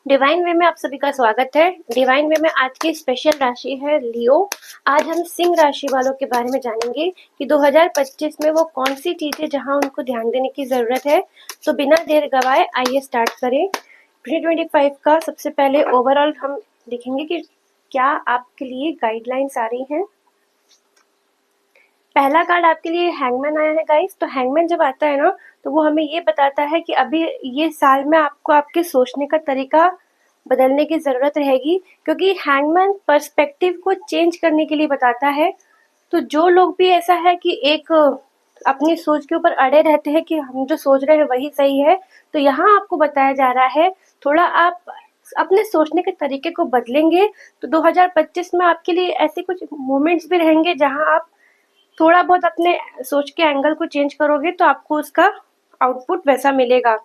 Divine वे में आप सभी का स्वागत है। डिवाइन वे में आज की स्पेशल राशि है लियो। आज हम सिंह राशि वालों के बारे में जानेंगे कि 2025 में वो कौन सी चीजें जहां उनको ध्यान देने की जरूरत है। तो बिना देर गवाए आइए स्टार्ट करें। 2025 का सबसे पहले ओवरऑल हम देखेंगे कि क्या आपके लिए गाइडलाइंस आ रही हैं। पहला कार्ड आपके लिए हैंगमैन आया है गाइस। तो हैंगमैन जब आता है ना, तो वो हमें ये बताता है कि अभी ये साल में आपको आपके सोचने का तरीका बदलने की ज़रूरत रहेगी, क्योंकि हैंगमैन पर्सपेक्टिव को चेंज करने के लिए बताता है। तो जो लोग भी ऐसा है कि एक अपनी सोच के ऊपर अड़े रहते हैं कि हम जो सोच रहे हैं वही सही है, तो यहाँ आपको बताया जा रहा है थोड़ा आप अपने सोचने के तरीके को बदलेंगे तो 2025 में आपके लिए ऐसे कुछ मोमेंट्स भी रहेंगे जहाँ आप थोड़ा बहुत अपने सोच के एंगल को चेंज करोगे तो आपको उसका आउटपुट वैसा मिलेगा।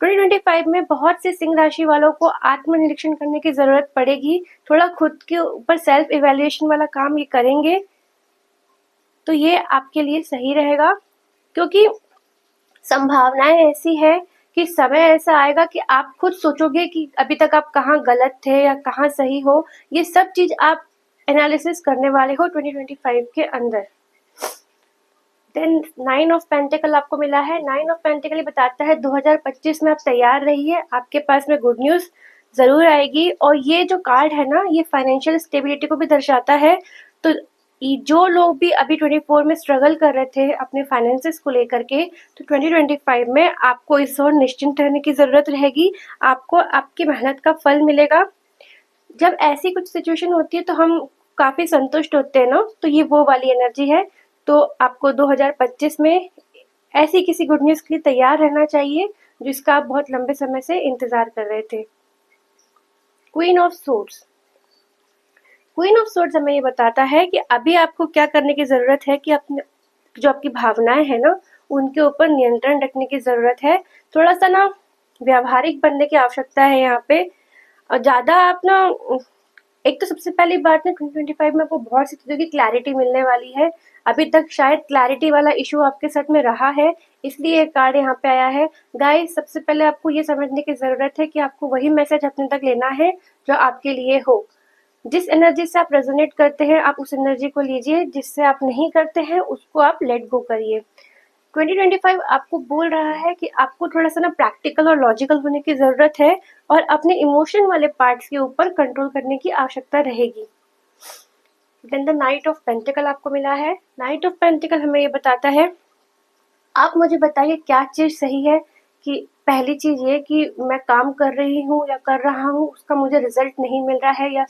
2025 में बहुत से सिंह राशि वालों को आत्मनिरीक्षण करने की जरूरत पड़ेगी। थोड़ा खुद के ऊपर सेल्फ इवैल्यूएशन वाला काम ये करेंगे तो ये आपके लिए सही रहेगा, क्योंकि संभावनाएं ऐसी है कि समय ऐसा आएगा कि आप खुद सोचोगे कि अभी तक आप कहाँ गलत थे या कहाँ सही हो। ये सब चीज आप एनालिसिस करने वाले हो 2025 के अंदर। देन 9 ऑफ पेंटिकल आपको मिला है। 9 ऑफ पेंटिकल बताता है 2025 में आप तैयार रहिए, आपके पास में गुड न्यूज जरूर आएगी। और ये जो कार्ड है ना, ये फाइनेंशियल स्टेबिलिटी को भी दर्शाता है। तो जो लोग भी अभी 24 में स्ट्रगल कर रहे थे अपने फाइनेंसेस को लेकर के, तो 2025 में आपको इस ओर निश्चिंत रहने की जरूरत रहेगी। आपको आपकी मेहनत का फल मिलेगा। जब ऐसी कुछ सिचुएशन होती है तो हम काफी संतुष्ट होते हैं ना, तो ये वो वाली एनर्जी है। तो आपको 2025 में ऐसी किसी गुड न्यूज के लिए तैयार रहना चाहिए जिसका आप बहुत लंबे समय से इंतजार कर रहे थे। Queen of swords. Queen of swords हमें ये बताता है कि अभी आपको क्या करने की जरूरत है कि अपने जो आपकी भावनाएं हैं ना, उनके ऊपर नियंत्रण रखने की जरूरत है। थोड़ा सा ना व्यावहारिक बनने की आवश्यकता है यहाँ पे। और ज्यादा आप ना, एक तो सबसे पहली बात ना 2025 में आपको बहुत सी चीजों की क्लैरिटी मिलने वाली है। अभी तक शायद क्लैरिटी वाला इशू आपके साथ में रहा है, इसलिए ये कार्ड यहाँ पे आया है। गाइस, सबसे पहले आपको ये समझने की जरूरत है कि आपको वही मैसेज अपने तक लेना है जो आपके लिए हो। जिस एनर्जी से आप रेजोनेट करते हैं आप उस एनर्जी को लीजिए, जिससे आप नहीं करते हैं उसको आप लेट गो करिए। 2025 आपको बोल रहा है कि आपको थोड़ा सा ना प्रैक्टिकल और लॉजिकल होने की जरूरत है और अपने इमोशन वाले पार्ट्स के ऊपर कंट्रोल करने की आवश्यकता रहेगी। Then the knight of pentacle आपको मिला है। नाइट ऑफ पेंटिकल हमें ये बताता है, आप मुझे बताइए क्या चीज सही है। कि पहली चीज ये कि मैं काम कर रही हूँ या कर रहा हूँ, उसका मुझे रिजल्ट नहीं मिल रहा है या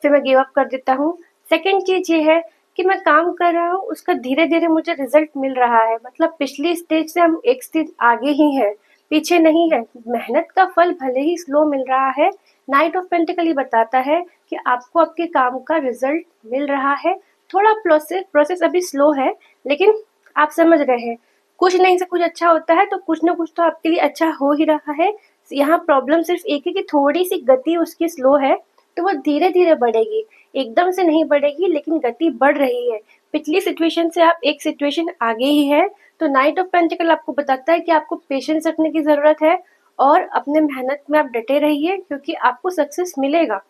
फिर मैं गिव अप कर देता हूँ। सेकंड चीज ये है कि मैं काम कर रहा हूँ, उसका धीरे धीरे मुझे रिजल्ट मिल रहा है, मतलब पिछली स्टेज से हम एक स्टेज आगे ही है, पीछे नहीं है। मेहनत का फल भले ही स्लो मिल रहा है, नाइट ऑफ पेंटिकल ये बताता है कि आपको आपके काम का रिजल्ट मिल रहा है। थोड़ा प्रोसेस अभी स्लो है, लेकिन आप समझ रहे हैं कुछ नहीं से कुछ अच्छा होता है, तो कुछ ना कुछ तो आपके लिए अच्छा हो ही रहा है। यहाँ प्रॉब्लम सिर्फ एक है कि थोड़ी सी गति उसकी स्लो है, तो वो धीरे धीरे बढ़ेगी, एकदम से नहीं बढ़ेगी, लेकिन गति बढ़ रही है। पिछली सिचुएशन से आप एक सिचुएशन आगे ही है। तो नाइट ऑफ पेंटिकल आपको बताता है कि आपको पेशेंस रखने की जरूरत है और अपने मेहनत में आप डटे रहिए, क्योंकि आपको सक्सेस मिलेगा,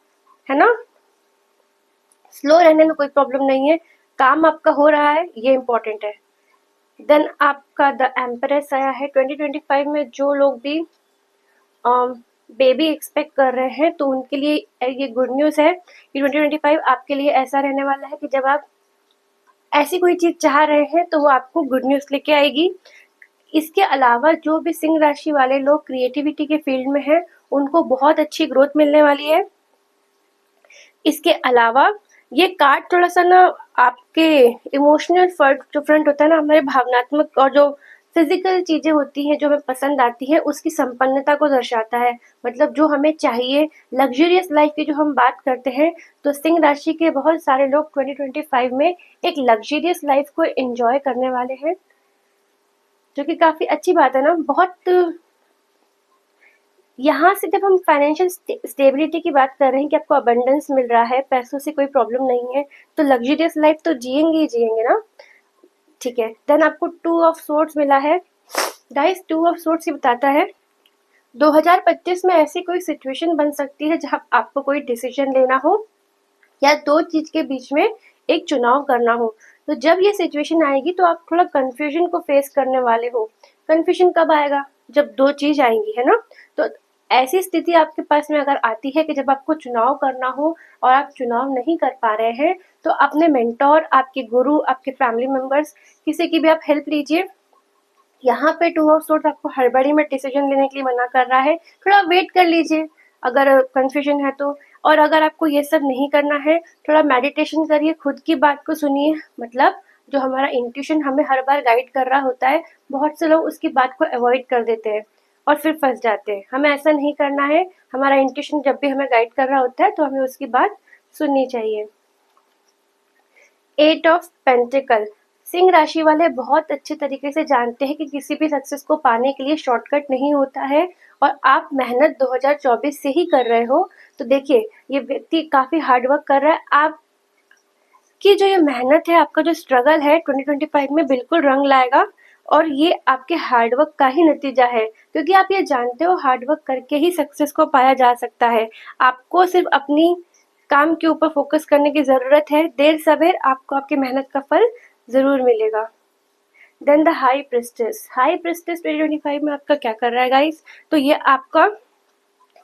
है ना। स्लो रहने में कोई प्रॉब्लम नहीं है, काम आपका हो रहा है, ये इम्पोर्टेंट है। देन आपका द एम्प्रेस आया है। 2025 में जो लोग भी बेबी एक्सपेक्ट कर रहे हैं तो उनके लिए ये गुड न्यूज़ है कि 2025 आपके लिए ऐसा रहने वाला है कि जब आप ऐसी कोई चीज़ चाह रहे हैं तो वो आपको गुड न्यूज़ लेके आएगी। इसके अलावा जो भी सिंह राशि वाले लोग क्रिएटिविटी के फील्ड में हैं, उनको बहुत अच्छी ग्रोथ मिलने वाली है। इसके अलावा ये कार्ड थोड़ा सा ना आपके इमोशनल जो फ्रंट होता है ना, हमारे भावनात्मक और जो फिजिकल चीजें होती हैं जो हमें पसंद आती है, उसकी संपन्नता को दर्शाता है। मतलब जो हमें चाहिए, लग्जरियस लाइफ की जो हम बात करते हैं, तो सिंह राशि के बहुत सारे लोग 2025 में एक लग्जरियस लाइफ को एंजॉय करने वाले हैं, जो कि काफी अच्छी बात है ना। बहुत यहाँ से जब हम फाइनेंशियल स्टेबिलिटी की बात कर रहे हैं कि आपको अबंडेंस मिल रहा है, पैसों से कोई प्रॉब्लम नहीं है, तो लग्जरियस लाइफ तो जिएंगे ही जिएंगे ना। ठीक है। देन आपको 2 ऑफ सोर्ड्स मिला है। गाइस, 2 ऑफ सोर्ड्स ये बताता है 2025 में ऐसी कोई सिचुएशन बन सकती है जहाँ आपको कोई डिसीजन लेना हो या दो चीज के बीच में एक चुनाव करना हो। तो जब ये सिचुएशन आएगी तो आप थोड़ा कंफ्यूजन को फेस करने वाले हो। कंफ्यूजन कब आएगा? जब दो चीज आएंगी, है ना? तो ऐसी स्थिति आपके पास में अगर आती है कि जब आपको चुनाव करना हो और आप चुनाव नहीं कर पा रहे हैं, तो अपने मेंटोर, आपके गुरु, आपके फैमिली मेंबर्स, किसी की भी आप हेल्प लीजिए। यहाँ पे टू ऑफ सोर्ड्स आपको हड़बड़ी में डिसीजन लेने के लिए मना कर रहा है। थोड़ा वेट कर लीजिए अगर कंफ्यूजन है तो। और अगर आपको ये सब नहीं करना है, थोड़ा मेडिटेशन करिए, खुद की बात को सुनिए। मतलब जो हमारा इंट्यूशन हमें हर बार गाइड कर रहा होता है, बहुत से लोग उसकी बात को अवॉइड कर देते हैं और फिर फंस जाते हैं। हमें ऐसा नहीं करना है। हमारा इंट्यूशन जब भी हमें गाइड कर रहा होता है तो हमें उसकी बात सुननी चाहिए। 8 ऑफ पेंटिकल। सिंह राशि वाले बहुत अच्छे तरीके से जानते हैं कि किसी भी सक्सेस को पाने के लिए शॉर्टकट नहीं होता है और आप मेहनत 2024 से ही कर रहे हो। तो देखिए, ये व्यक्ति काफी हार्ड वर्क कर रहा है। आपकी जो ये मेहनत है, आपका जो स्ट्रगल है 2025 में बिल्कुल रंग लाएगा और ये आपके हार्ड वर्क का ही नतीजा है, क्योंकि आप ये जानते हो हार्ड वर्क करके ही सक्सेस को पाया जा सकता है। आपको सिर्फ अपनी काम के ऊपर फोकस करने की जरूरत है। देर सवेर आपको आपकी मेहनत का फल जरूर मिलेगा। Then the high priestess. High priestess 2025 में आपका क्या कर रहा है गाइस? तो ये आपका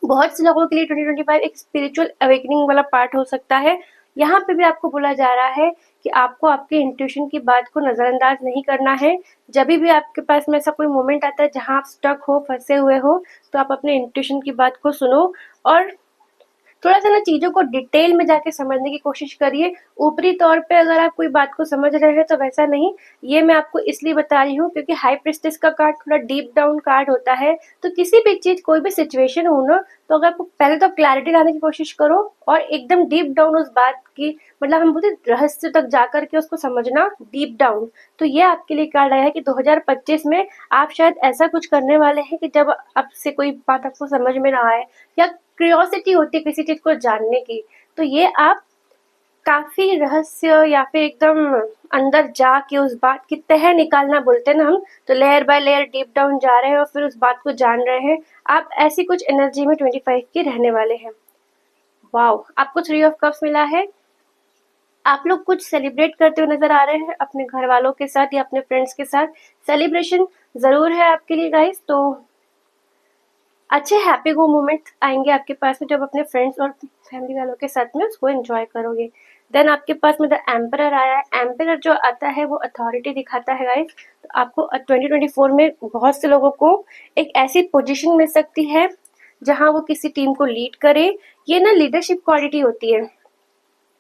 बहुत से लोगों के लिए 2025 एक स्पिरिचुअल अवेकनिंग वाला पार्ट हो सकता है। यहाँ पे भी आपको बोला जा रहा है कि आपको आपके इंट्यूशन की बात को नजरअंदाज नहीं करना है। जब भी आपके पास में ऐसा कोई मोमेंट आता है जहाँ आप स्टक हो, फंसे हुए हो, तो आप अपने इंट्यूशन की बात को सुनो और थोड़ा सा ना चीजों को डिटेल में जाके समझने की कोशिश करिए। ऊपरी तौर पे अगर आप कोई बात को समझ रहे हैं तो वैसा नहीं। ये मैं आपको इसलिए बता रही हूँ क्योंकि हाई प्रिस्टेस का कार्ड थोड़ा डीप डाउन कार्ड होता है। तो किसी भी चीज, कोई भी सिचुएशन हो ना, तो अगर आपको पहले तो क्लैरिटी लाने की कोशिश करो और एकदम डीप डाउन उस बात की, मतलब हम बोलते रहस्य तक जाकर के उसको समझना, डीप डाउन। तो ये आपके लिए कार्ड आया है कि 2025 में आप शायद ऐसा कुछ करने वाले हैं कि जब आपसे कोई बात आपको समझ में ना आए या क्यूरियोसिटी होती है किसी चीज को जानने की, तो ये आप काफी रहस्य या फिर एकदम अंदर जाके उस बात की तह निकालना बोलते हैं ना हम, तो layer by layer deep down जा रहे हैं और फिर उस बात को जान रहे हैं। आप ऐसी कुछ एनर्जी में 25 की रहने वाले हैं। वाओ, आपको 3 ऑफ कप्स मिला है। आप लोग कुछ सेलिब्रेट करते हुए नजर आ रहे हैं अपने घर वालों के साथ या अपने फ्रेंड्स के साथ। सेलिब्रेशन जरूर है आपके लिए गाइस। तो अच्छे हैप्पी गो मोमेंट्स आएंगे आपके पास में जब अपने फ्रेंड्स और फैमिली वालों के साथ में उसको एंजॉय करोगे। देन आपके पास में द एम्परर आया है। एम्परर जो आता है वो अथॉरिटी दिखाता है गाइस। तो आपको 2024 में बहुत से लोगों को एक ऐसी पोजीशन मिल सकती है जहां वो किसी टीम को लीड करे। ये ना लीडरशिप क्वालिटी होती है।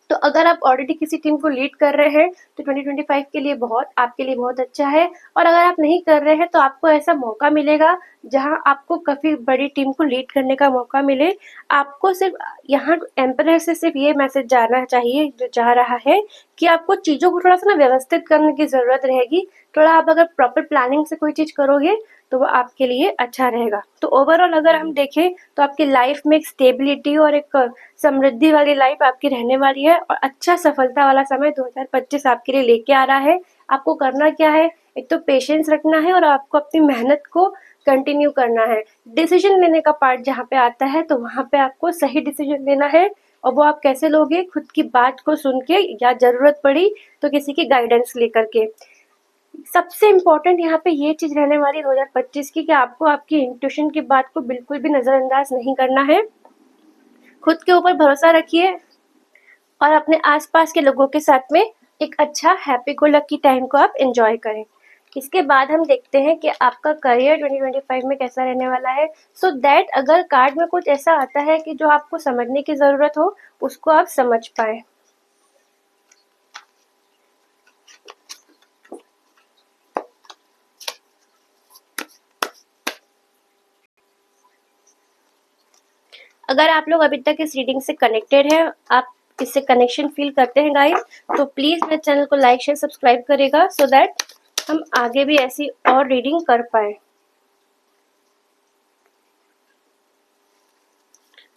तो अगर आप ऑलरेडी किसी टीम को लीड कर रहे हैं तो 2025 के लिए बहुत, आपके लिए बहुत अच्छा है। और अगर आप नहीं कर रहे हैं तो आपको ऐसा मौका मिलेगा जहां आपको काफी बड़ी टीम को लीड करने का मौका मिले। आपको सिर्फ यहाँ एम्परर से सिर्फ ये मैसेज जाना चाहिए, जो जा रहा है कि आपको चीजों को थोड़ा सा ना व्यवस्थित करने की जरूरत रहेगी। थोड़ा आप अगर प्रॉपर प्लानिंग से कोई चीज करोगे तो वो आपके लिए अच्छा रहेगा। तो ओवरऑल अगर हम देखें तो आपकी लाइफ में एक स्टेबिलिटी और एक समृद्धि वाली लाइफ आपकी रहने वाली है और अच्छा सफलता वाला समय 2025 आपके लिए लेके आ रहा है। आपको करना क्या है? एक तो पेशेंस रखना है और आपको अपनी मेहनत को कंटिन्यू करना है। डिसीजन लेने का पार्ट जहाँ पे आता है तो वहाँ पे आपको सही डिसीजन लेना है। और वो आप कैसे लोगे? खुद की बात को सुन के या जरूरत पड़ी तो किसी की गाइडेंस लेकर के। सबसे इम्पोर्टेंट यहाँ पे ये चीज रहने वाली 2025 की कि आपको आपकी इंट्यूशन की बात को बिल्कुल भी नजरअंदाज नहीं करना है। खुद के ऊपर भरोसा रखिए और अपने आसपास के लोगों के साथ में एक अच्छा हैप्पी गो लकी टाइम को आप एंजॉय करें। इसके बाद हम देखते हैं कि आपका करियर 2025 में कैसा रहने वाला है। सो दैट अगर कार्ड में कुछ ऐसा आता है कि जो आपको समझने की जरूरत हो, उसको आप समझ पाए। अगर आप लोग अभी तक इस रीडिंग से कनेक्टेड हैं, आप इससे कनेक्शन फील करते हैं गाइस, तो प्लीज मेरे चैनल को लाइक शेयर सब्सक्राइब करेगा सो दैट हम आगे भी ऐसी और रीडिंग कर पाए।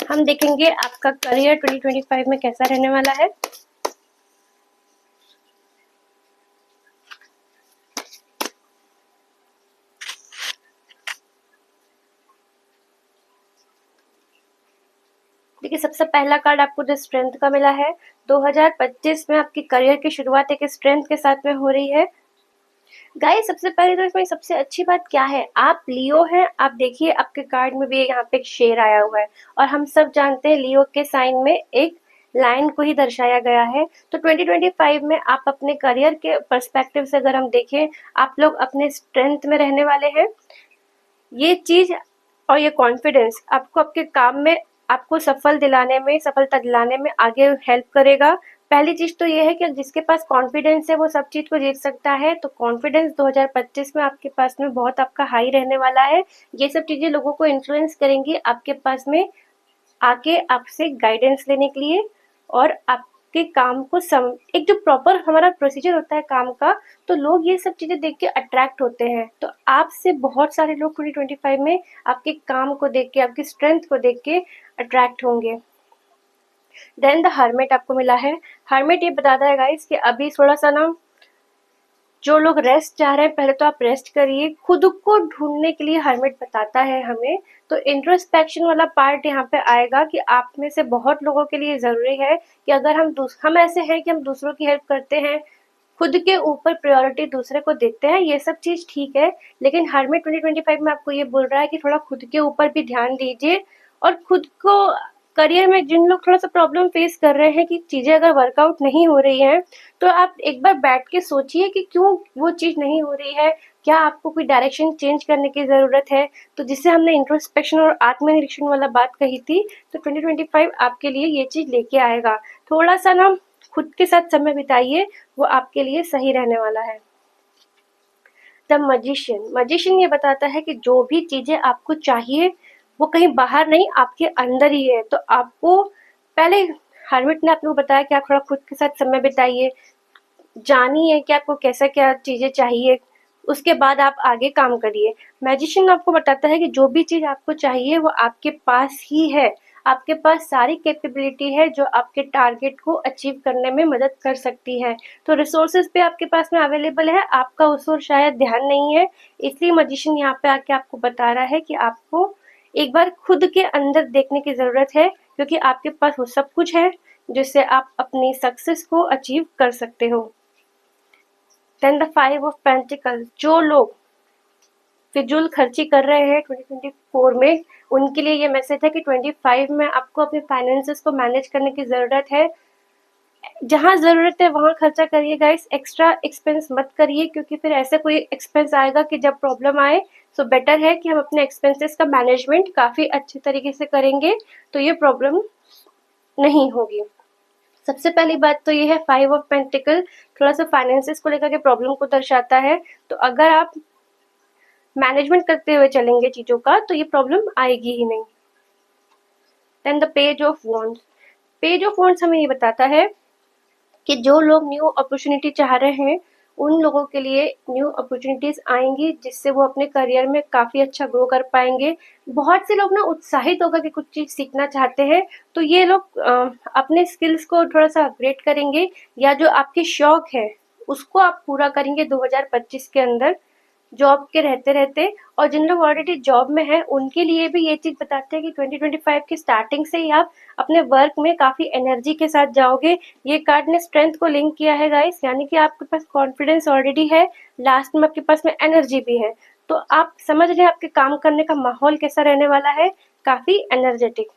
हम देखेंगे आपका करियर 2025 में कैसा रहने वाला है। देखिए, सबसे पहला कार्ड आपको जो स्ट्रेंथ का मिला है, 2025 में आपकी करियर की शुरुआत एक स्ट्रेंथ के साथ में हो रही है। गाइस, सबसे पहले तो इसमें सबसे अच्छी बात क्या है, आप लियो हैं। आप देखिए, आपके कार्ड में भी यहाँ पे एक शेर आया हुआ है, और हम सब जानते हैं लियो के साइन में एक लाइन को ही दर्शाया गया है। तो 2025 में आप अपने करियर के पर्सपेक्टिव से अगर हम देखें, आप लोग अपने स्ट्रेंथ में रहने वाले हैं। ये चीज और ये कॉन्फिडेंस आपको आपके काम में, आपको सफलता दिलाने में आगे हेल्प करेगा। पहली चीज तो ये है कि जिसके पास कॉन्फिडेंस है वो सब चीज को जीत सकता है। तो कॉन्फिडेंस 2025 में आपके पास में बहुत आपका हाई रहने वाला है। ये सब चीजें लोगों को इन्फ्लुएंस करेंगी आपके पास में आके आपसे गाइडेंस लेने के लिए, और आपके काम को एक जो प्रॉपर हमारा प्रोसीजर होता है काम का, तो लोग ये सब चीजें देख के अट्रैक्ट होते हैं। तो आपसे बहुत सारे लोग 2025 में आपके काम को देख के, आपकी स्ट्रेंथ को देख के अट्रैक्ट होंगे। देन द हर्मिट आपको मिला है। हर्मिट ये बताता है गाइस कि अभी थोड़ा सा ना, जो लोग रेस्ट चाह रहे हैं, पहले तो आप रेस्ट करिए। खुद को ढूंढने के लिए हर्मिट बताता है हमें। तो इंट्रोस्पेक्शन वाला पार्ट यहाँ पे आएगा कि आप में से बहुत लोगों के लिए ज़रूरी है कि अगर हम ऐसे हैं कि हम दूसरों की हेल्प करते हैं, खुद के ऊपर प्रायोरिटी दूसरे को देते हैं, ये सब चीज़ ठीक है। लेकिन हर्मिट 2025 में आपको ये बोल रहा है कि थोड़ा खुद के ऊपर भी ध्यान दीजिए, और खुद को करियर में जिन लोग थोड़ा सा प्रॉब्लम फेस कर रहे हैं कि चीज़ें अगर वर्कआउट नहीं हो रही हैं, तो आप एक बार बैठ के सोचिए कि क्यों वो चीज़ नहीं हो रही है, क्या आपको कोई डायरेक्शन चेंज करने की ज़रूरत है। तो जिससे हमने इंट्रोस्पेक्शन और आत्मनिरीक्षण वाला बात कही थी, तो 2025 आपके लिए ये चीज़ लेके आएगा। थोड़ा सा ना खुद के साथ समय बिताइए, वो आपके लिए सही रहने वाला है। द मजिशियन ये बताता है कि जो भी चीज़ें आपको चाहिए वो कहीं बाहर नहीं, आपके अंदर ही है। तो आपको पहले, हर्मिट ने आपको बताया कि आप थोड़ा खुद के साथ समय बिताइए, जानिए कि आपको कैसा क्या चीज़ें चाहिए, उसके बाद आप आगे काम करिए। मैजिशियन आपको बताता है कि जो भी चीज़ आपको चाहिए वो आपके पास ही है। आपके पास सारी कैपेबिलिटी है जो आपके टारगेट को अचीव करने में मदद कर सकती है। तो रिसोर्सेज पे आपके पास में अवेलेबल है, आपका उस ओर शायद ध्यान नहीं है। इसलिए मैजिशियन यहाँ पे आके आपको बता रहा है कि आपको एक बार खुद के अंदर देखने की ज़रूरत है, क्योंकि आपके पास वो सब कुछ है जिससे आप अपनी सक्सेस को अचीव कर सकते हो। देन द 5 ऑफ पेंटिकल, जो लोग फिजूल खर्ची कर रहे हैं 2024 में, उनके लिए ये मैसेज है कि 25 में आपको अपने फाइनेंसेस को मैनेज करने की ज़रूरत है। जहाँ ज़रूरत है वहाँ खर्चा करिए गाइस, एक्स्ट्रा एक्सपेंस मत करिए, क्योंकि फिर ऐसा कोई एक्सपेंस आएगा कि जब प्रॉब्लम आए, तो बेटर है कि हम अपने एक्सपेंसेस का मैनेजमेंट काफ़ी अच्छे तरीके से करेंगे, तो ये प्रॉब्लम नहीं होगी। सबसे पहली बात तो ये है, 5 ऑफ पेंटिकल थोड़ा सा फाइनेंसेस को लेकर के प्रॉब्लम को दर्शाता है। तो अगर आप मैनेजमेंट करते हुए चलेंगे चीज़ों का, तो ये प्रॉब्लम आएगी ही नहीं। Then the page of wands हमें ये बताता है कि जो लोग न्यू अपॉर्चुनिटी चाह रहे हैं, उन लोगों के लिए न्यू अपॉर्चुनिटीज़ आएंगी, जिससे वो अपने करियर में काफ़ी अच्छा ग्रो कर पाएंगे। बहुत से लोग ना उत्साहित होकर के कुछ चीज़ सीखना चाहते हैं, तो ये लोग अपने स्किल्स को थोड़ा सा अपग्रेड करेंगे, या जो आपके शौक है उसको आप पूरा करेंगे 2025 के अंदर जॉब के रहते रहते। और जिन लोग ऑलरेडी जॉब में हैं, उनके लिए भी ये चीज़ बताते हैं कि 2025 की स्टार्टिंग से ही आप अपने वर्क में काफ़ी एनर्जी के साथ जाओगे। ये कार्ड ने स्ट्रेंथ को लिंक किया है गाइस, यानी कि आपके पास कॉन्फिडेंस ऑलरेडी है, लास्ट में आपके पास में एनर्जी भी है। तो आप समझ रहे हैं आपके काम करने का माहौल कैसा रहने वाला है, काफ़ी energetic.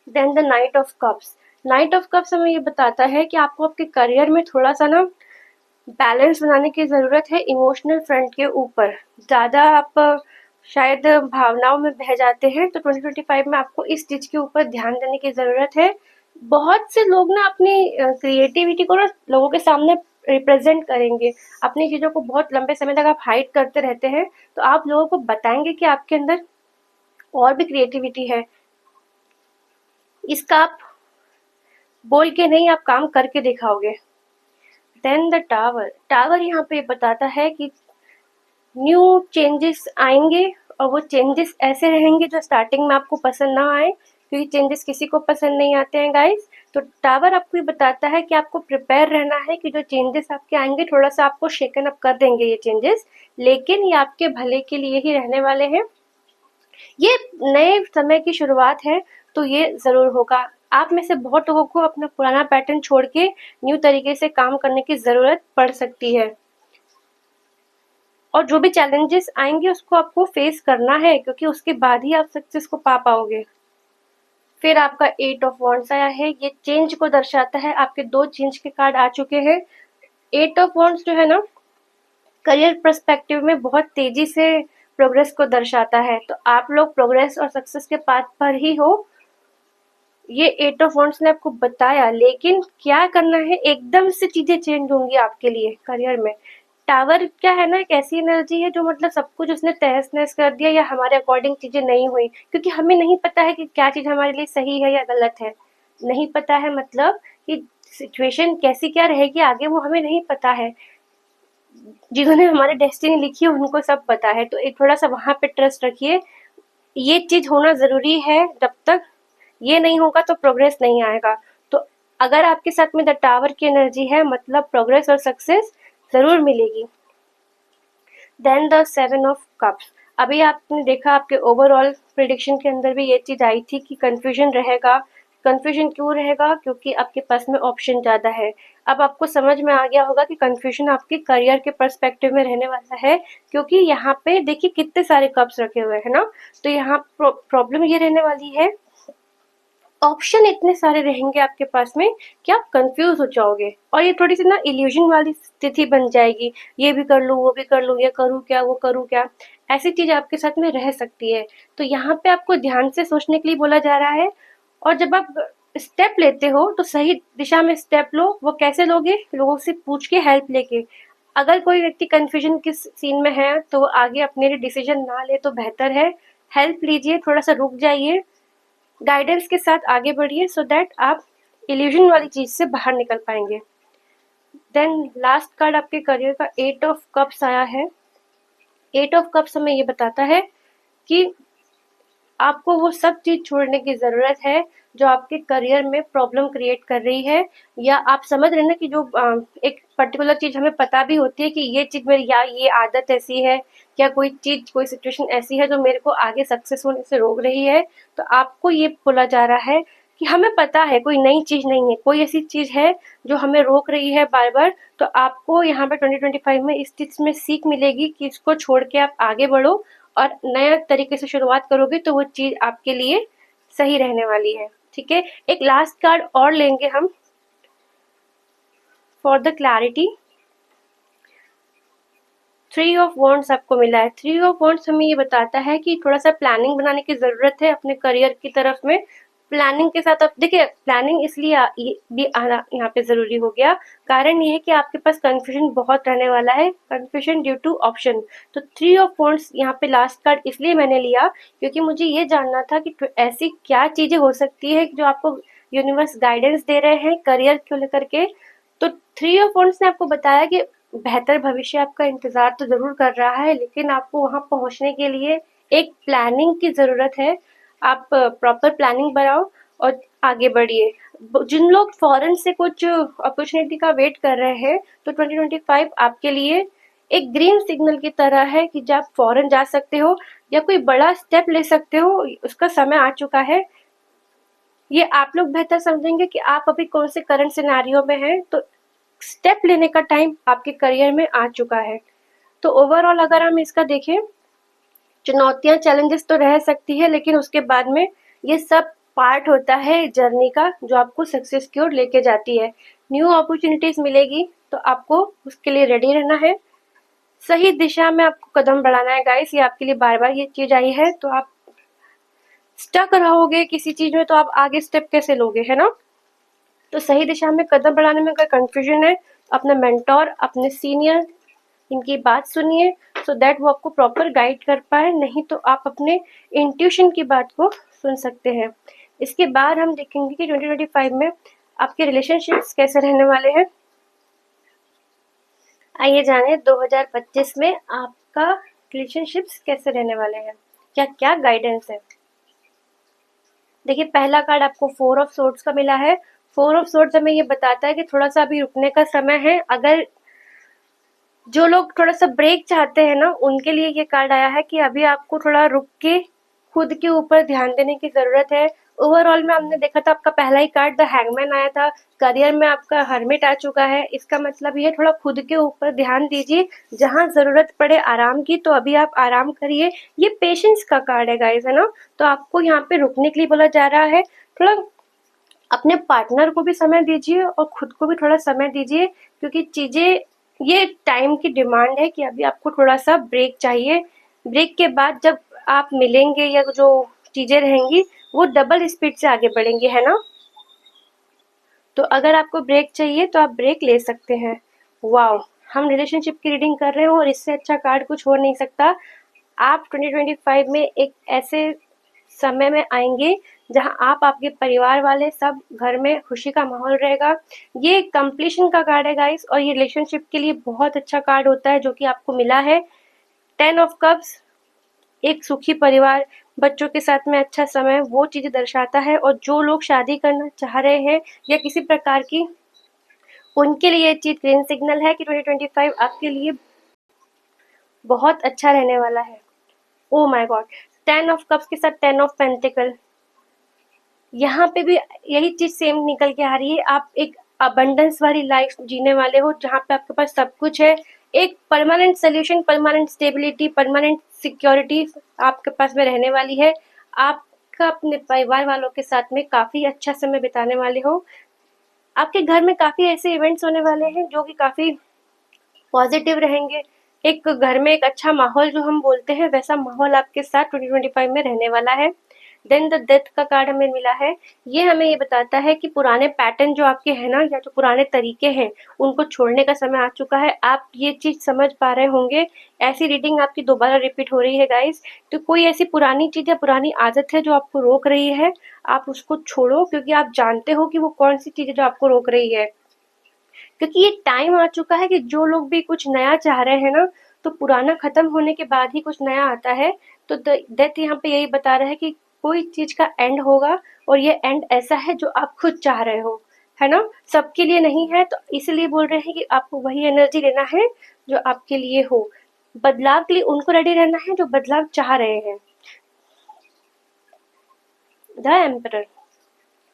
Then the knight of cups हमें ये बताता है कि आपको आपके करियर में थोड़ा सा ना बैलेंस बनाने की ज़रूरत है इमोशनल फ्रंट के ऊपर। ज़्यादा आप शायद भावनाओं में बह जाते हैं, तो 2025 में आपको इस चीज़ के ऊपर ध्यान देने की ज़रूरत है। बहुत से लोग ना अपनी क्रिएटिविटी को ना लोगों के सामने रिप्रेजेंट करेंगे, अपनी चीज़ों को बहुत लंबे समय तक आप हाइड करते रहते हैं, तो आप लोगों को बताएंगे कि आपके अंदर और भी क्रिएटिविटी है। इसका आप बोल के नहीं, आप काम करके दिखाओगे। देन द टावर यहाँ पे बताता है कि न्यू चेंजेस आएंगे, और वो चेंजेस ऐसे रहेंगे जो स्टार्टिंग में आपको पसंद ना आए, क्योंकि चेंजेस किसी को पसंद नहीं आते हैं गाइस। तो टावर आपको ये बताता है कि आपको प्रिपेयर रहना है कि जो चेंजेस आपके आएंगे थोड़ा सा आपको शेकन अप कर देंगे ये चेंजेस, लेकिन ये आपके भले के लिए ही रहने वाले हैं। ये नए समय की शुरुआत है, तो ये ज़रूर होगा। आप में से बहुत लोगों को अपना पुराना पैटर्न छोड़ के न्यू तरीके से काम करने की ज़रूरत पड़ सकती है। और जो भी चैलेंजेस आएँगे उसको आपको फेस करना है, क्योंकि उसके बाद ही आप सक्सेस को पा पाओगे। फिर आपका 8 ऑफ वॉन्ड्स आया है, ये चेंज को दर्शाता है। आपके 2 चेंज के कार्ड आ चुके हैं। 8 ऑफ वॉन्ड्स जो है ना, करियर पर्सपेक्टिव में बहुत तेजी से प्रोग्रेस को दर्शाता है। तो आप लोग प्रोग्रेस और सक्सेस के पाथ पर ही हो, ये 8 ऑफ वॉन्ड्स ने आपको बताया। लेकिन क्या करना है, एकदम से चीजें चेंज होंगी आपके लिए करियर में। टावर क्या है ना, एक ऐसी एनर्जी है जो मतलब सब कुछ उसने तहस नहस कर दिया, या हमारे अकॉर्डिंग चीजें नहीं हुई, क्योंकि हमें नहीं पता है कि क्या चीज हमारे लिए सही है या गलत है। नहीं पता है मतलब कि सिचुएशन कैसी क्या रहेगी आगे, वो हमें नहीं पता है। जिन्होंने हमारी डेस्टिनी लिखी है उनको सब पता है। तो एक थोड़ा सा वहां पे ट्रस्ट रखिए। ये चीज होना जरूरी है, जब तक ये नहीं होगा तो प्रोग्रेस नहीं आएगा। तो अगर आपके साथ में द टावर की एनर्जी है, मतलब प्रोग्रेस और सक्सेस जरूर मिलेगी। Then the 7 of cups. अभी आपने देखा आपके ओवरऑल प्रिडिक्शन के अंदर भी ये चीज आई थी कि कंफ्यूजन रहेगा। कंफ्यूजन क्यों रहेगा? क्योंकि आपके पास में ऑप्शन ज्यादा है। अब आपको समझ में आ गया होगा कि कंफ्यूजन आपके करियर के पर्सपेक्टिव में रहने वाला है, क्योंकि यहाँ पे देखिए कितने सारे कप्स रखे हुए हैं ना। तो यहाँ प्रॉब्लम ये रहने वाली है, ऑप्शन इतने सारे रहेंगे आपके पास में कि आप कंफ्यूज हो जाओगे, और ये थोड़ी सी ना इल्यूजन वाली स्थिति बन जाएगी। ये भी कर लूँ, वो भी कर लूँ, ये करूँ क्या, वो करूँ क्या, ऐसी चीज आपके साथ में रह सकती है। तो यहाँ पे आपको ध्यान से सोचने के लिए बोला जा रहा है। और जब आप स्टेप लेते हो तो सही दिशा में स्टेप लो। वो कैसे लोगे? लोगों से पूछ के, हेल्प लेके। अगर कोई व्यक्ति कंफ्यूजन के सीन में है तो वो आगे अपने लिए डिसीजन ना ले तो बेहतर है। हेल्प लीजिए, थोड़ा सा रुक जाइए, गाइडेंस के साथ आगे बढ़िए, सो दैट आप इल्यूजन वाली चीज से बाहर निकल पाएंगे। देन लास्ट कार्ड आपके करियर का 8 ऑफ कप्स आया है। 8 ऑफ कप्स हमें ये बताता है कि आपको वो सब चीज छोड़ने की जरूरत है जो आपके करियर में प्रॉब्लम क्रिएट कर रही है। या आप समझ रहे हैं ना कि जो एक पर्टिकुलर चीज हमें पता भी होती है कि ये चीज मेरी, या ये आदत ऐसी है, या कोई चीज, कोई सिचुएशन ऐसी है जो मेरे को आगे सक्सेस होने से रोक रही है। तो आपको ये बोला जा रहा है कि हमें पता है कोई नई चीज नहीं है, कोई ऐसी चीज है जो हमें रोक रही है बार बार। तो आपको यहाँ पे 2025 में इस चीज में सीख मिलेगी कि इसको छोड़ के आप आगे बढ़ो और नया तरीके से शुरुआत करोगे, तो वो चीज आपके लिए सही रहने वाली है। ठीक है, एक लास्ट कार्ड और लेंगे हम for the clarity. 3 of wands आपको मिला है। 3 ऑफ वॉन्ड्स हमें ये बताता है कि थोड़ा सा प्लानिंग बनाने की जरूरत है अपने करियर की तरफ में। प्लानिंग के साथ आप देखिए, प्लानिंग इसलिए भी आना यहाँ पे जरूरी हो गया, कारण ये है कि आपके पास कंफ्यूजन बहुत रहने वाला है, कंफ्यूजन ड्यू टू ऑप्शन। तो 3 ऑफ वॉन्ड्स यहाँ पे लास्ट कार्ड इसलिए मैंने लिया क्योंकि मुझे ये जानना था कि ऐसी क्या चीजें हो सकती है जो आपको यूनिवर्स गाइडेंस दे रहे हैं करियर को लेकर के। तो 3 ऑफ वॉन्ड्स ने आपको बताया कि बेहतर भविष्य आपका इंतजार तो जरूर कर रहा है, लेकिन आपको वहां पहुंचने के लिए एक प्लानिंग की जरूरत है। आप प्रॉपर प्लानिंग बनाओ और आगे बढ़िए। जिन लोग फॉरेन से कुछ अपॉर्चुनिटी का वेट कर रहे हैं, तो 2025 आपके लिए एक ग्रीन सिग्नल की तरह है कि जब आप फॉरेन जा सकते हो या कोई बड़ा स्टेप ले सकते हो, उसका समय आ चुका है। ये आप लोग बेहतर समझेंगे कि आप अभी कौन से करंट सिनेरियो में हैं। तो स्टेप लेने का टाइम आपके करियर में आ चुका है। तो ओवरऑल अगर हम इसका देखें, चुनौतियां, चैलेंजेस तो रह सकती है, लेकिन उसके बाद में ये सब पार्ट होता है जर्नी का जो आपको सक्सेस की ओर लेके जाती है। न्यू अपॉर्चुनिटीज मिलेगी तो आपको उसके लिए रेडी रहना है, सही दिशा में आपको कदम बढ़ाना है। गाइस, ये आपके लिए बार बार ये चीज आई है, तो आप स्टक रहोगे किसी चीज में तो आप आगे स्टेप कैसे लोगे, है ना। तो सही दिशा में कदम बढ़ाने में अगर कंफ्यूजन है, अपना मेंटोर, अपने सीनियर, इनकी बात सुनिए, सो दैट वो आपको प्रॉपर गाइड कर पाए। नहीं तो आप अपने इंट्यूशन की बात को सुन सकते हैं। इसके बाद हम देखेंगे कि 2025 में आपके रिलेशनशिप्स कैसे रहने वाले हैं। आइए जाने 2025 में आपका रिलेशनशिप्स कैसे रहने वाले हैं, क्या क्या गाइडेंस है। देखिए, पहला कार्ड आपको 4 ऑफ सोर्ड्स का मिला है। 4 ऑफ सोर्ड्स हमें ये बताता है कि थोड़ा सा अभी रुकने का समय है। अगर जो लोग थोड़ा सा ब्रेक चाहते हैं ना, उनके लिए ये कार्ड आया है कि अभी आपको थोड़ा रुक के खुद के ऊपर ध्यान देने की ज़रूरत है। ओवरऑल में हमने देखा था आपका पहला ही कार्ड द हैंगमैन आया था, करियर में आपका हर्मिट आ चुका है। इसका मतलब ये थोड़ा खुद के ऊपर ध्यान दीजिए, जहाँ ज़रूरत पड़े आराम की तो अभी आप आराम करिए। ये पेशेंस का कार्ड है गाइस, है ना। तो आपको यहाँ पे रुकने के लिए बोला जा रहा है। थोड़ा अपने पार्टनर को भी समय दीजिए और खुद को भी थोड़ा समय दीजिए, क्योंकि चीज़ें ये टाइम की डिमांड है कि अभी आपको थोड़ा सा ब्रेक चाहिए। ब्रेक के बाद जब आप मिलेंगे या जो चीज़ें रहेंगी वो डबल स्पीड से आगे बढ़ेंगे, है ना। तो अगर आपको ब्रेक चाहिए तो आप ब्रेक ले सकते हैं। वाओ, हम रिलेशनशिप की रीडिंग कर रहे हो और इससे अच्छा कार्ड कुछ हो नहीं सकता। आप 2025 में एक ऐसे समय में आएंगे जहां आप आपके परिवार वाले सब घर में खुशी का माहौल रहेगा। ये कंप्लीशन का कार्ड है गाइस, और ये रिलेशनशिप के लिए बहुत अच्छा कार्ड होता है जो कि आपको मिला है। 10 ऑफ कप्स एक सुखी परिवार, बच्चों के साथ में अच्छा समय, वो चीज़ें दर्शाता है। और जो लोग शादी करना चाह रहे हैं या किसी प्रकार की, उनके लिए ये चीज़ ग्रीन सिग्नल है कि 2025 आपके लिए बहुत अच्छा रहने वाला है। Oh my God, 10 of cups के साथ 10 ऑफ पेंटिकल, यहाँ पे भी यही चीज़ सेम निकल के आ रही है। आप एक अबंडेंस वाली लाइफ जीने वाले हो जहाँ पे आपके पास सब कुछ है। एक permanent solution, permanent stability, permanent security आपके पास में रहने वाली है। आपका अपने परिवार वालों के साथ में काफ़ी अच्छा समय बिताने वाले हो। आपके घर में काफ़ी ऐसे इवेंट्स होने वाले हैं जो कि काफ़ी पॉजिटिव रहेंगे। एक घर में एक अच्छा माहौल जो हम बोलते हैं, वैसा माहौल आपके साथ 2025 में रहने वाला है। देन द डेथ का कार्ड हमें मिला है। ये हमें ये बताता है कि पुराने पैटर्न जो आपके हैं ना, या जो पुराने तरीके हैं, उनको छोड़ने का समय आ चुका है। आप ये चीज़ समझ पा रहे होंगे। ऐसी रीडिंग आपकी दोबारा रिपीट हो रही है गाइस। तो कोई ऐसी पुरानी चीज़ या पुरानी आदत है जो आपको रोक रही है, आप उसको छोड़ो, क्योंकि आप जानते हो कि वो कौन सी चीज़ है जो आपको रोक रही है। क्योंकि ये टाइम आ चुका है कि जो लोग भी कुछ नया चाह रहे हैं ना, तो पुराना खत्म होने के बाद ही कुछ नया आता है। तो डेथ यहाँ पे यही बता रहा है कि कोई चीज का एंड होगा, और ये एंड ऐसा है जो आप खुद चाह रहे हो, है ना। सबके लिए नहीं है, तो इसलिए बोल रहे हैं कि आपको वही एनर्जी लेना है जो आपके लिए हो। बदलाव के लिए उनको रेडी रहना है जो बदलाव चाह रहे हैं। द एम्परर,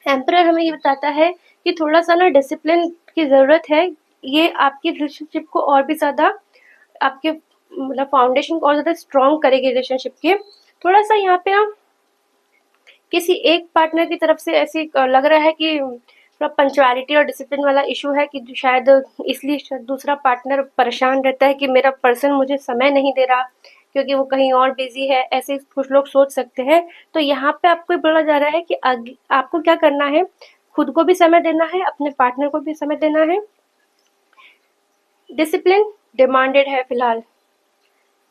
एम्परर हमें ये बताता है कि थोड़ा सा ना डिसिप्लिन की ज़रूरत है। ये आपकी रिलेशनशिप को और भी ज़्यादा, आपके मतलब फाउंडेशन को और ज़्यादा स्ट्रॉन्ग करेगी रिलेशनशिप के। थोड़ा सा यहाँ पे ना किसी एक पार्टनर की तरफ से ऐसी लग रहा है कि थोड़ा पंक्चुअलिटी और डिसिप्लिन वाला इशू है, कि शायद इसलिए शायद दूसरा पार्टनर परेशान रहता है कि मेरा पर्सन मुझे समय नहीं दे रहा क्योंकि वो कहीं और बिजी है। ऐसे कुछ लोग सोच सकते हैं। तो यहाँ पे आपको बोला जा रहा है कि आपको क्या करना है, खुद को भी समय देना है, अपने पार्टनर को भी समय देना है। डिसिप्लिन डिमांडेड है फिलहाल।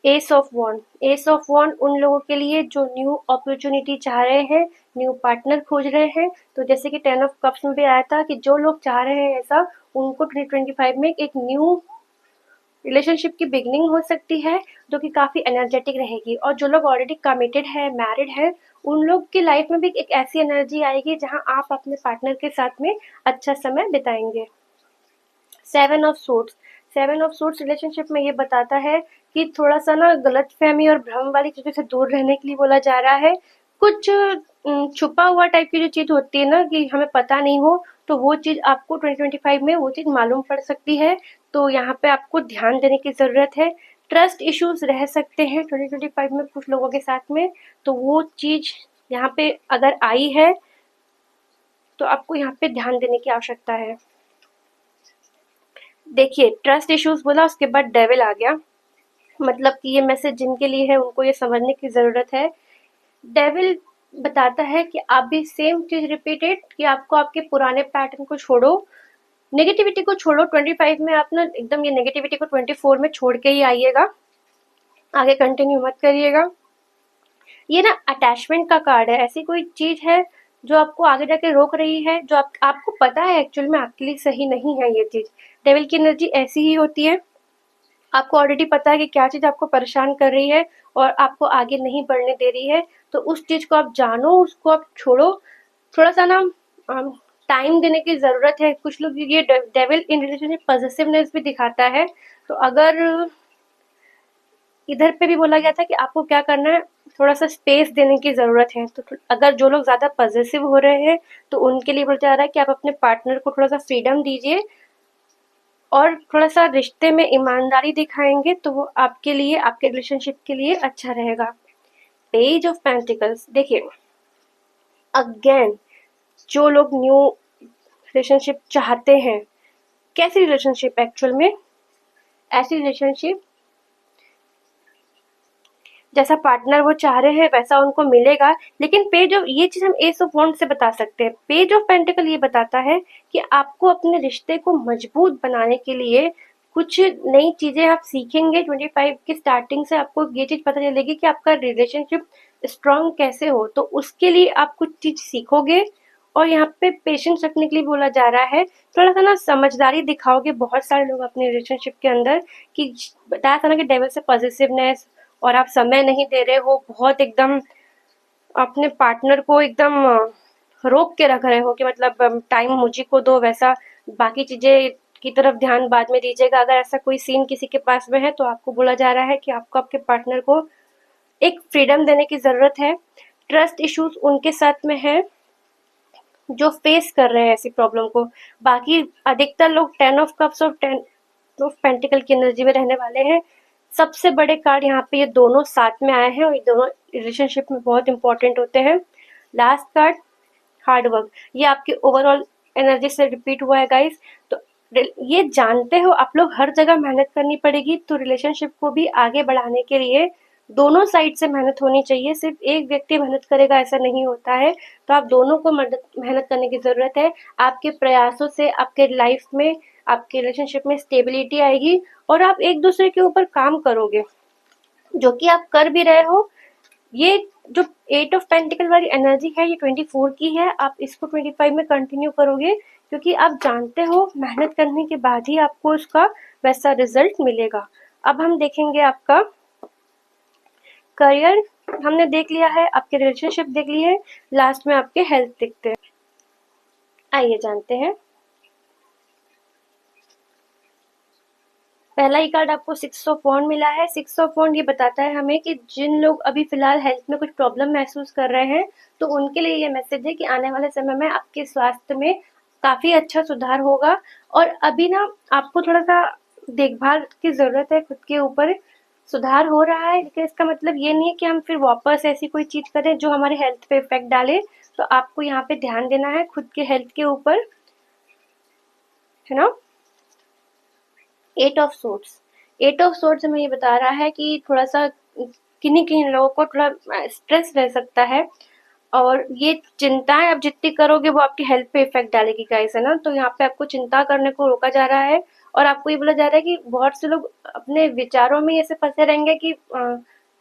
Ace of wand, ace of wand उन लोगों के लिए जो न्यू अपॉर्चुनिटी चाह रहे हैं, न्यू पार्टनर खोज रहे हैं। तो जैसे कि 10 ऑफ कप्स में भी आया था कि जो लोग चाह रहे हैं ऐसा, उनको 2025 में एक न्यू रिलेशनशिप की बिगनिंग हो सकती है जो कि काफ़ी एनर्जेटिक रहेगी। और जो लोग ऑलरेडी कमिटेड है, मैरिड है, उन लोग की लाइफ में भी एक ऐसी एनर्जी आएगी जहां आप अपने पार्टनर के साथ में अच्छा समय बिताएंगे। 7 of suits, 7 of suits relationship में ये बताता है कि थोड़ा सा ना गलतफहमी और भ्रम वाली चीज़ों से दूर रहने के लिए बोला जा रहा है। कुछ छुपा हुआ टाइप की जो चीज़ होती है ना, कि हमें पता नहीं हो, तो वो चीज़ आपको 2025 में वो चीज़ मालूम पड़ सकती है। तो यहाँ पे आपको ध्यान देने की ज़रूरत है। ट्रस्ट इश्यूज रह सकते हैं 2025 में कुछ लोगों के साथ में, तो वो चीज़ यहाँ पे अगर आई है तो आपको यहाँ पे ध्यान देने की आवश्यकता है। देखिए, ट्रस्ट इश्यूज बोला, उसके बाद डेविल आ गया। मतलब कि ये मैसेज जिनके लिए है उनको ये समझने की ज़रूरत है। डेविल बताता है कि आप भी सेम चीज़ रिपीटेड, कि आपको आपके पुराने पैटर्न को छोड़ो, नेगेटिविटी को छोड़ो। 25 में आप ना एकदम ये नेगेटिविटी को 24 में छोड़ के ही आइएगा, आगे कंटिन्यू मत करिएगा। ये ना अटैचमेंट का कार्ड है। ऐसी कोई चीज़ है जो आपको आगे जाके रोक रही है, जो आपको पता है एक्चुअल में आपके लिए सही नहीं है ये चीज़। डेविल की एनर्जी ऐसी ही होती है। आपको ऑलरेडी पता है कि क्या चीज़ आपको परेशान कर रही है और आपको आगे नहीं बढ़ने दे रही है। तो उस चीज़ को आप जानो, उसको आप छोड़ो। थोड़ा सा ना टाइम देने की ज़रूरत है। कुछ लोग ये डेविल इन रिलेशनशिप पॉजिटिवनेस भी दिखाता है। तो अगर इधर पे भी बोला गया था कि आपको क्या करना है, थोड़ा सा स्पेस देने की ज़रूरत है। तो अगर जो लोग ज़्यादा पॉसेसिव हो रहे हैं तो उनके लिए बोला जा रहा है कि आप अपने पार्टनर को थोड़ा सा फ्रीडम दीजिए और थोड़ा सा रिश्ते में ईमानदारी दिखाएंगे तो वो आपके लिए, आपके रिलेशनशिप के लिए अच्छा रहेगा। पेज ऑफ पेंटिकल्स, देखिए अगेन जो लोग न्यू रिलेशनशिप चाहते हैं, कैसी रिलेशनशिप एक्चुअल में, ऐसी रिलेशनशिप जैसा पार्टनर वो चाह रहे हैं वैसा उनको मिलेगा। लेकिन पेज ऑफ, ये चीज हम एस ऑफ वॉन्ड से बता सकते हैं। पेज ऑफ पेंटिकल ये बताता है कि आपको अपने रिश्ते को मजबूत बनाने के लिए कुछ नई चीजें आप सीखेंगे। 25 की स्टार्टिंग से आपको ये चीज पता चलेगी कि आपका रिलेशनशिप स्ट्रांग कैसे हो, तो उसके लिए आप कुछ चीज सीखोगे। और यहाँ पे पेशेंस रखने के लिए बोला जा रहा है, थोड़ा सा ना समझदारी दिखाओगे। बहुत सारे लोग अपने रिलेशनशिप के अंदर, कि बताया था ना कि डेवल से पॉजिटिवनेस, और आप समय नहीं दे रहे हो, बहुत एकदम अपने पार्टनर को एकदम रोक के रख रहे हो कि मतलब टाइम मुझे को दो, वैसा बाकी चीजें की तरफ ध्यान बाद में दीजिएगा। अगर ऐसा कोई सीन किसी के पास में है तो आपको बोला जा रहा है कि आपको आपके पार्टनर को एक फ्रीडम देने की जरूरत है। ट्रस्ट इश्यूज उनके साथ में है जो फेस कर रहे हैं ऐसी प्रॉब्लम को। बाकी अधिकतर लोग 10 ऑफ कप्स और 10 ऑफ पेंटिकल की एनर्जी में रहने वाले हैं। सबसे बड़े कार्ड यहाँ पे ये दोनों साथ में आए हैं और ये दोनों रिलेशनशिप में बहुत इंपॉर्टेंट होते हैं। लास्ट कार्ड हार्ड वर्क, ये आपकी ओवरऑल एनर्जी से रिपीट हुआ है गाइस। तो ये जानते हो आप लोग, हर जगह मेहनत करनी पड़ेगी। तो रिलेशनशिप को भी आगे बढ़ाने के लिए दोनों साइड से मेहनत होनी चाहिए। सिर्फ एक व्यक्ति मेहनत करेगा ऐसा नहीं होता है। तो आप दोनों को मेहनत करने की जरूरत है। आपके प्रयासों से आपके लाइफ में, आपके रिलेशनशिप में स्टेबिलिटी आएगी और आप एक दूसरे के ऊपर काम करोगे, जो कि आप कर भी रहे हो। ये जो 8 ऑफ पेंटिकल वाली एनर्जी है ये 24 की है। आप इसको 25 में कंटिन्यू करोगे, क्योंकि आप जानते हो मेहनत करने के बाद ही आपको उसका वैसा रिजल्ट मिलेगा। अब हम देखेंगे आपका करियर, हमने देख लिया है, आपके रिलेशनशिप देख लिए है, लास्ट में आपके हेल्थ देखते हैं। आइए जानते हैं। पहला ही कार्ड आपको 6 ऑफ वॉन्ड मिला है। 6 ऑफ वॉन्ड ये बताता है हमें कि जिन लोग अभी फिलहाल हेल्थ में कुछ प्रॉब्लम महसूस कर रहे हैं तो उनके लिए ये मैसेज है कि आने वाले समय में आपके स्वास्थ्य में काफी अच्छा सुधार होगा। और अभी ना आपको थोड़ा सा देखभाल की जरूरत है, खुद के ऊपर सुधार हो रहा है, लेकिन इसका मतलब ये नहीं है कि हम फिर वापस ऐसी कोई चीज करें जो हमारे हेल्थ पे इफेक्ट डाले। तो आपको यहाँ पे ध्यान देना है खुद के हेल्थ के ऊपर, है ना। 8 ऑफ सोर्ड्स, 8 ऑफ सोर्ड्स हमें ये बता रहा है कि थोड़ा सा किन्हीं किन्हीं लोगों को थोड़ा स्ट्रेस रह सकता है, और ये चिंताएं आप जितनी करोगे वो आपकी हेल्थ पे इफेक्ट डालेगी गाइस, है ना। तो यहाँ पे आपको चिंता करने को रोका जा रहा है और आपको ये बोला जा रहा है कि बहुत से लोग अपने विचारों में ऐसे फंसे रहेंगे कि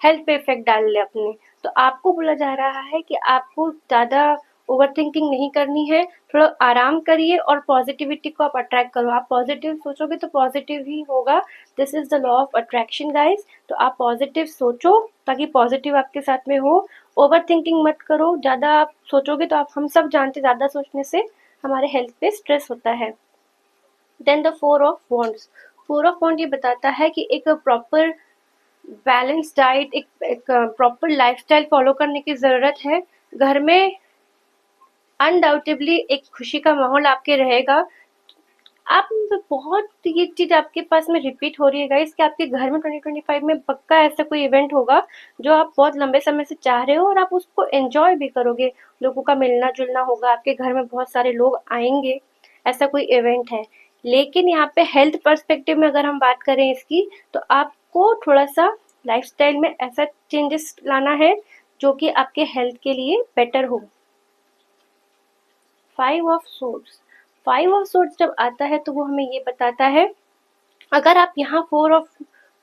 हेल्थ पे इफेक्ट डाल ले अपने। तो आपको बोला जा रहा है कि आपको ज्यादा ओवर थिंकिंग नहीं करनी है, थोड़ा आराम करिए और पॉजिटिविटी को आप अट्रैक्ट करो। आप पॉजिटिव सोचोगे तो पॉजिटिव ही होगा। This is the law of attraction guys. तो आप पॉजिटिव सोचो ताकि पॉजिटिव आपके साथ में हो। ओवर थिंकिंग मत करो, ज्यादा आप सोचोगे तो आप, हम सब जानते ज्यादा सोचने से हमारे हेल्थ पे स्ट्रेस होता है। Then the 4 of wands, 4 of wand ये बताता है कि एक प्रॉपर बैलेंस डाइट, एक प्रॉपर लाइफस्टाइल फॉलो करने की जरूरत है। घर में अनडाउटेबली एक खुशी का माहौल आपके रहेगा। आप बहुत, ये चीज आपके पास में रिपीट हो रही है गाइस कि आपके घर में 2025 में पक्का ऐसा कोई इवेंट होगा जो आप बहुत लंबे समय से चाह रहे हो और आप उसको एंजॉय भी करोगे। लोगों का मिलना जुलना होगा, आपके घर में बहुत सारे लोग आएंगे, ऐसा कोई इवेंट है। लेकिन यहाँ पे हेल्थ पर्सपेक्टिव में अगर हम बात करें इसकी, तो आपको थोड़ा सा लाइफस्टाइल में ऐसा चेंजेस लाना है जो कि आपके हेल्थ के लिए बेटर हो। 5 ऑफ सोर्ड्स, 5 ऑफ सोर्ड्स जब आता है तो वो हमें ये बताता है, अगर आप यहाँ 4 ऑफ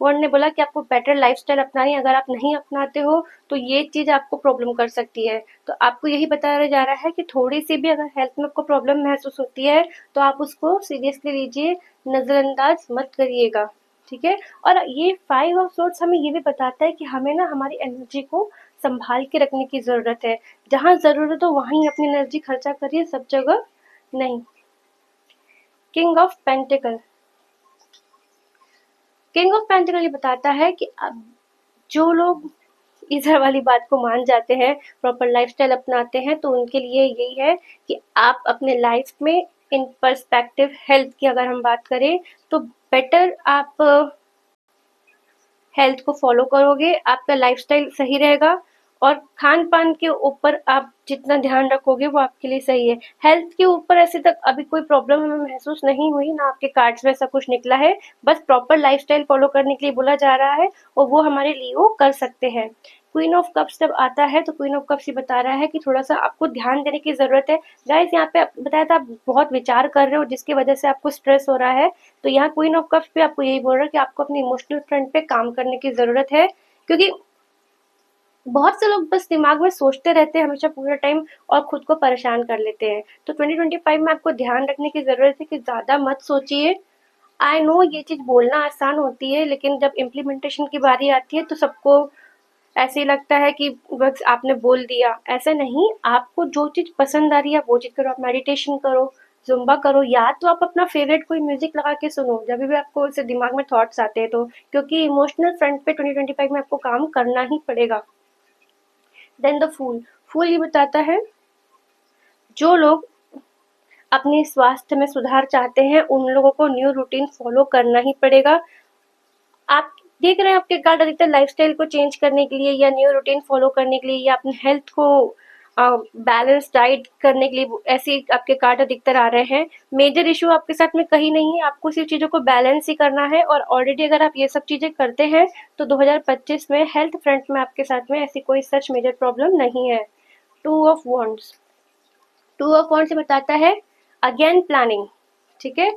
वॉन्ड ने बोला कि आपको बेटर लाइफस्टाइल अपनानी है, अगर आप नहीं अपनाते हो तो ये चीज आपको प्रॉब्लम कर सकती है। तो आपको यही बताया जा रहा है कि थोड़ी सी भी अगर हेल्थ में आपको प्रॉब्लम महसूस होती है तो आप उसको सीरियसली लीजिए, नजरअंदाज मत करिएगा, ठीक है। और ये 5 ऑफ सोर्ड्स हमें ये भी बताता है कि हमें ना हमारी एनर्जी को संभाल के रखने की जरूरत है। जहां जरूरत हो वहीं अपनी एनर्जी खर्चा करिए, सब जगह नहीं। King of pentacle, king of pentacle ये बताता है कि अब जो लोग इधर वाली बात को मान जाते हैं, प्रॉपर लाइफस्टाइल अपनाते हैं, तो उनके लिए यही है कि आप अपने लाइफ में इन पर्सपेक्टिव हेल्थ की अगर हम बात करें तो बेटर आप हेल्थ को फॉलो करोगे, आपका लाइफस्टाइल सही रहेगा और खान-पान के ऊपर आप जितना ध्यान रखोगे वो आपके लिए सही है। हेल्थ के ऊपर ऐसे तक अभी कोई प्रॉब्लम हमें महसूस नहीं हुई, ना आपके कार्ड्स में ऐसा कुछ निकला है, बस प्रॉपर लाइफस्टाइल फॉलो करने के लिए बोला जा रहा है और वो हमारे लिए वो कर सकते हैं। क्वीन ऑफ कप्स जब आता है तो क्वीन ऑफ कप्स ये बता रहा है कि थोड़ा-सा आपको ध्यान देने की ज़रूरत है। गाइस यहाँ पे बताया था आप बहुत विचार कर रहे हो जिसकी वजह से आपको स्ट्रेस हो रहा है, तो यहाँ क्वीन ऑफ कप्स भी आपको यही बोल रहा है कि आपको अपने इमोशनल फ्रंट पे काम करने की ज़रूरत है, क्योंकि बहुत से लोग बस दिमाग में सोचते रहते हैं हमेशा पूरा टाइम और खुद को परेशान कर लेते हैं। तो 2025 में आपको ध्यान रखने की ज़रूरत है कि ज़्यादा मत सोचिए। आई नो ये चीज़ बोलना आसान होती है, लेकिन जब इम्प्लीमेंटेशन की बारी आती है तो सबको ऐसे ही लगता है कि बस आपने बोल दिया। ऐसा नहीं, आपको जो चीज़ पसंद आ रही है वो चीज़ करो। आप मेडिटेशन करो, ज़ुम्बा करो, या तो आप अपना फेवरेट कोई म्यूज़िक लगा के सुनो जब भी आपको ऐसे दिमाग में थॉट्स आते हैं तो, क्योंकि इमोशनल फ्रंट पे 2025 में आपको काम करना ही पड़ेगा। देन द फूल, फूल ये बताता है जो लोग अपने स्वास्थ्य में सुधार चाहते हैं उन लोगों को न्यू रूटीन फॉलो करना ही पड़ेगा। आप देख रहे हैं आपके कार्ड अधिकतर लाइफस्टाइल को चेंज करने के लिए या न्यू रूटीन फॉलो करने के लिए या अपने हेल्थ को बैलेंस डाइट करने के लिए ऐसे आपके कार्ड अधिकतर आ रहे हैं। मेजर इशू आपके साथ में कहीं नहीं है, आपको सिर्फ चीज़ों को बैलेंस ही करना है और ऑलरेडी अगर आप ये सब चीज़ें करते हैं तो 2025 में हेल्थ फ्रंट में आपके साथ में ऐसी कोई सच मेजर प्रॉब्लम नहीं है। Two of wands, two of wands बताता है अगेन प्लानिंग, ठीक है।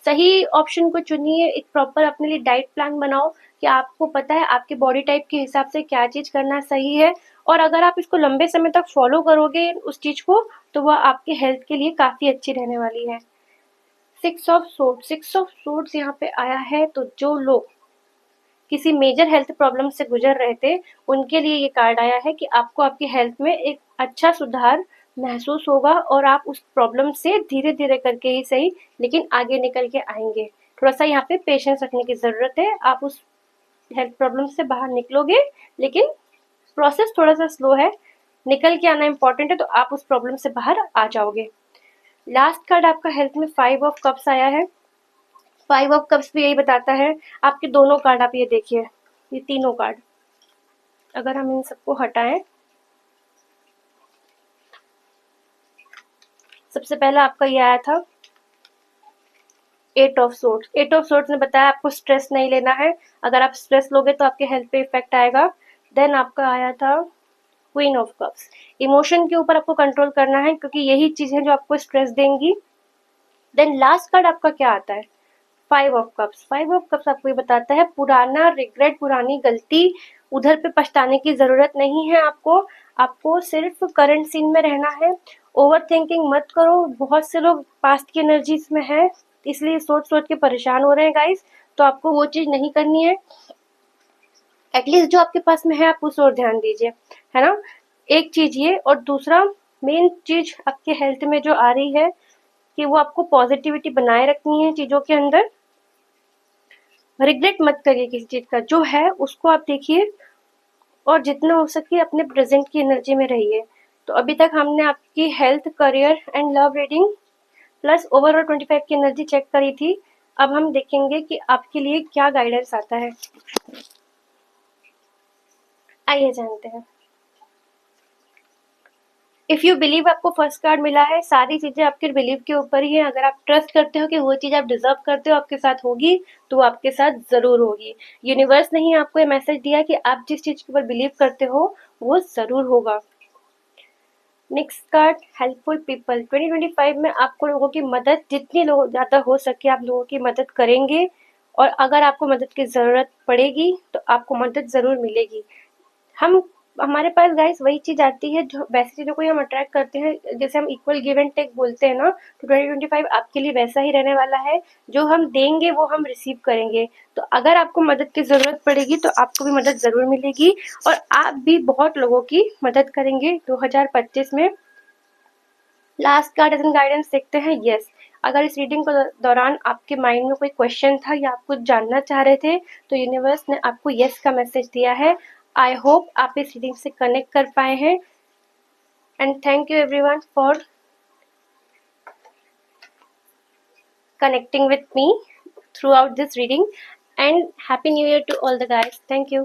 सही ऑप्शन को चुनिए, एक प्रॉपर अपने लिए डाइट प्लान बनाओ कि आपको पता है आपके बॉडी टाइप के हिसाब से क्या चीज़ करना सही है, और अगर आप इसको लंबे समय तक फॉलो करोगे उस चीज़ को तो वह आपके हेल्थ के लिए काफ़ी अच्छी रहने वाली है। सिक्स ऑफ सोर्ड्स यहाँ पे आया है, तो जो लोग किसी मेजर हेल्थ प्रॉब्लम से गुजर रहे थे उनके लिए ये कार्ड आया है कि आपको आपकी हेल्थ में एक अच्छा सुधार महसूस होगा और आप उस प्रॉब्लम से धीरे धीरे करके ही सही लेकिन आगे निकल के आएंगे। थोड़ा सा यहाँ पे पेशेंस रखने की ज़रूरत है, आप उस हेल्थ प्रॉब्लम से बाहर निकलोगे, लेकिन प्रोसेस थोड़ा सा स्लो है, निकल के आना इम्पॉर्टेंट है, तो आप उस प्रॉब्लम से बाहर आ जाओगे। लास्ट कार्ड आपका हेल्थ में 5 ऑफ कप्स आया है। 5 ऑफ कप्स भी यही बताता है, आपके दोनों कार्ड आप ये देखिए, ये तीनों कार्ड अगर हम इन सबको हटाएं, सबसे पहला आपका ये आया था 8 ऑफ सोर्ड्स। 8 ऑफ सोर्ड्स ने बताया आपको स्ट्रेस नहीं लेना है, अगर आप स्ट्रेस लोगे तो आपके हेल्थ पे इफेक्ट आएगा। देन आपका आया था क्वीन ऑफ कप्स, इमोशन के ऊपर आपको कंट्रोल करना है क्योंकि यही चीज़ें जो आपको स्ट्रेस देंगी। देन लास्ट कार्ड आपका क्या आता है 5 ऑफ कप्स। 5 ऑफ कप्स आपको ये बताता है पुराना रिग्रेट, पुरानी गलती, उधर पे पछताने की ज़रूरत नहीं है आपको, आपको सिर्फ करंट सीन में रहना है। ओवर थिंकिंग मत करो, बहुत से लोग पास्ट की एनर्जीज में है इसलिए सोच सोच के परेशान हो रहे हैं गाइस, तो आपको वो चीज़ नहीं करनी है। एटलीस्ट जो आपके पास में है आप उस ओर ध्यान दीजिए, है ना। एक चीज़ ये, और दूसरा मेन चीज़ आपके हेल्थ में जो आ रही है कि वो आपको पॉजिटिविटी बनाए रखनी है चीज़ों के अंदर। रिग्रेट मत करिए किसी चीज़ का, जो है उसको आप देखिए और जितना हो सके अपने प्रेजेंट की एनर्जी में रहिए। तो अभी तक हमने आपकी health, career and love reading plus overall 25 की एनर्जी चेक करी थी। अब हम देखेंगे कि आपके लिए क्या गाइडेंस आता है, आइए जानते हैं। इफ़ यू बिलीव आपको फर्स्ट कार्ड मिला है, सारी चीज़ें आपके बिलीव के ऊपर ही है। अगर आप ट्रस्ट करते हो कि वो चीज़ आप डिजर्व करते हो आपके साथ होगी तो वो आपके साथ ज़रूर होगी। यूनिवर्स ने ही आपको ये मैसेज दिया कि आप जिस चीज़ के ऊपर बिलीव करते हो वो ज़रूर होगा। Next card helpful people. 2025 में आपको लोगों की मदद जितनी लोग ज़्यादा हो सके आप लोगों की मदद करेंगे, और अगर आपको मदद की ज़रूरत पड़ेगी तो आपको मदद ज़रूर मिलेगी। हमारे पास गाइस वही चीज़ आती है जो वैसी चीज़ों को ही हम अट्रैक्ट करते हैं, जैसे हम इक्वल गिव एंड टेक बोलते हैं ना, तो 2025 आपके लिए वैसा ही रहने वाला है। जो हम देंगे वो हम रिसीव करेंगे, तो अगर आपको मदद की ज़रूरत पड़ेगी तो आपको भी मदद ज़रूर मिलेगी और आप भी बहुत लोगों की मदद करेंगे 2025 में। Last card as an guidance देखते हैं। यस, अगर इस रीडिंग के दौरान आपके माइंड में कोई क्वेश्चन था या आप कुछ जानना चाह रहे थे तो यूनिवर्स ने आपको यस का मैसेज दिया है। आई होप आप इस रीडिंग से कनेक्ट कर पाए हैं, and thank you everyone for connecting with me throughout this reading, and happy new year to all the guys. Thank you.